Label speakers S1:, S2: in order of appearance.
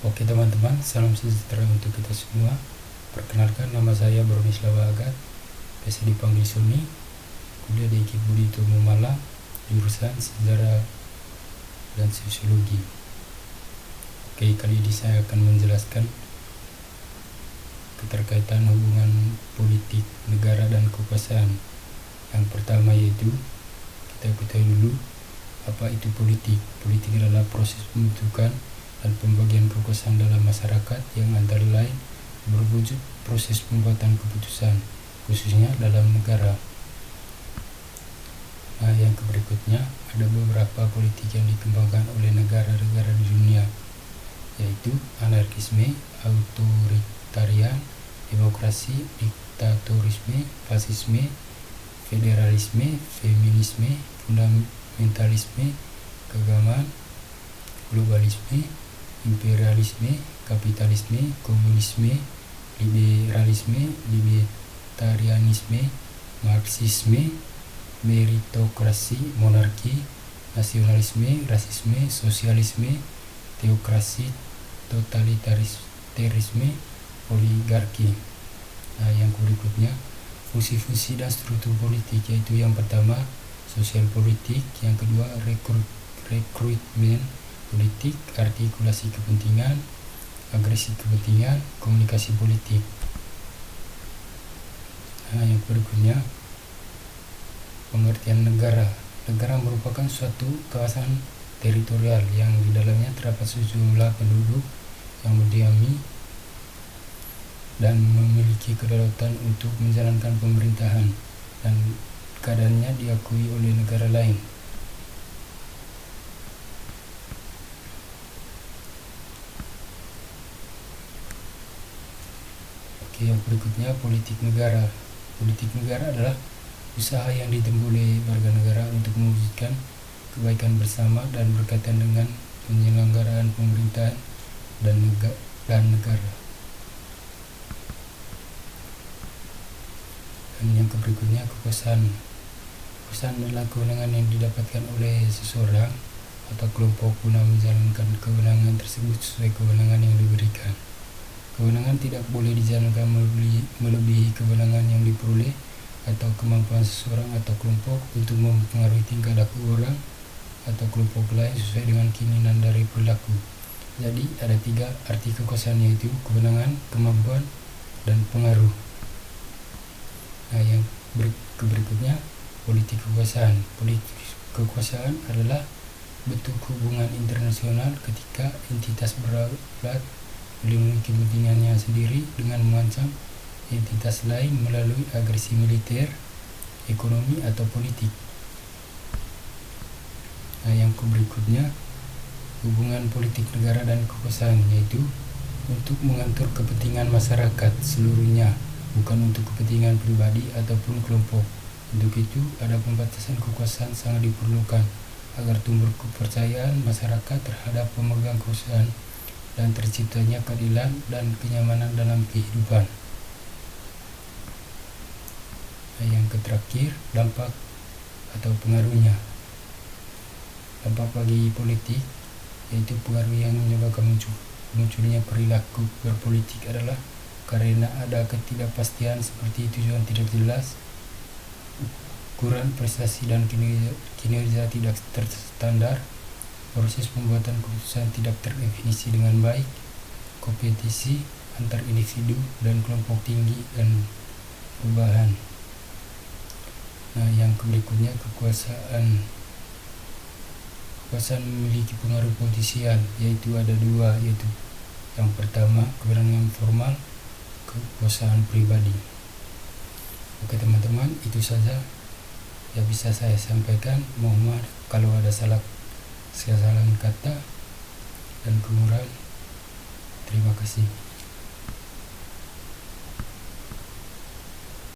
S1: Oke teman-teman, salam sejahtera untuk kita semua. Perkenalkan, nama saya Bronislawa Agat, biasa dipanggil Sony, kuliah di IKIP Budi Utomo Malang, jurusan Sejarah dan Sosiologi. Oke, kali ini saya akan menjelaskan keterkaitan hubungan politik, negara, dan kekuasaan. Yang pertama yaitu, kita ketahui dulu apa itu politik. Politik adalah proses pembentukan dan pembagian kekuasaan dalam masyarakat yang antara lain berwujud proses pembuatan keputusan, khususnya dalam negara. Nah, yang berikutnya ada beberapa politik yang dikembangkan oleh negara-negara di dunia, yaitu anarkisme, autoritarian, demokrasi, diktatorisme, fasisme, federalisme, feminisme, fundamentalisme, keagamaan, globalisme, imperialisme, kapitalisme, komunisme, liberalisme, libertarianisme, marxisme, meritokrasi, monarki, nasionalisme, rasisme, sosialisme, teokrasi, totalitarisme, oligarki. Nah, yang berikutnya fungsi-fungsi dan struktur politik, yaitu yang pertama sosial politik, yang kedua rekrutmen politik, artikulasi kepentingan, agresi kepentingan, komunikasi politik. Nah, yang berikutnya pengertian negara. Negara merupakan suatu kawasan teritorial yang di dalamnya terdapat sejumlah penduduk yang mendiami dan memiliki kedaulatan untuk menjalankan pemerintahan, dan keadaannya diakui oleh negara lain. Oke, yang berikutnya politik negara. Politik negara adalah usaha yang ditempuh oleh warga negara untuk mewujudkan kebaikan bersama dan berkaitan dengan penyelenggaraan pemerintahan dan negara. Dan yang berikutnya kekuasaan. Kekuasaan adalah kewenangan yang didapatkan oleh seseorang atau kelompok guna menjalankan kewenangan tersebut sesuai kewenangan yang diberikan. Kewenangan tidak boleh dijalankan melebihi kewenangan yang diperoleh atau kemampuan seseorang atau kelompok untuk mempengaruhi tingkah laku orang atau kelompok lain sesuai dengan keinginan dari perilaku. Jadi ada 3 arti kekuasaan, yaitu kewenangan, kemampuan, dan pengaruh. Nah, yang berikutnya politik kekuasaan. Politik kekuasaan adalah bentuk hubungan internasional ketika entitas berdaulat melindungi kepentingannya sendiri dengan mengancam entitas lain melalui agresi militer, ekonomi, atau politik. Nah, yang berikutnya hubungan politik negara dan kekuasaan, yaitu untuk mengatur kepentingan masyarakat seluruhnya, bukan untuk kepentingan pribadi ataupun kelompok. Untuk itu, ada pembatasan kekuasaan sangat diperlukan agar tumbuh kepercayaan masyarakat terhadap pemegang kekuasaan dan terciptanya keadilan dan kenyamanan dalam kehidupan. Nah, yang terakhir, dampak atau pengaruhnya. Dampak bagi politik, yaitu pengaruh yang menyebabkan munculnya perilaku berpolitik adalah karena ada ketidakpastian seperti tujuan tidak jelas, ukuran prestasi dan kinerja tidak terstandar, proses pembuatan keputusan tidak terdefinisi dengan baik, kompetisi antar individu dan kelompok tinggi, dan perubahan. Nah, yang berikutnya kekuasaan. Kekuasaan memiliki pengaruh potensial, yaitu ada 2, yaitu yang pertama kewenangan formal, kekuasaan pribadi. Oke teman-teman, itu saja yang bisa saya sampaikan. Mohon maaf kalau ada kesalahan kata dan kekurangan. Terima kasih.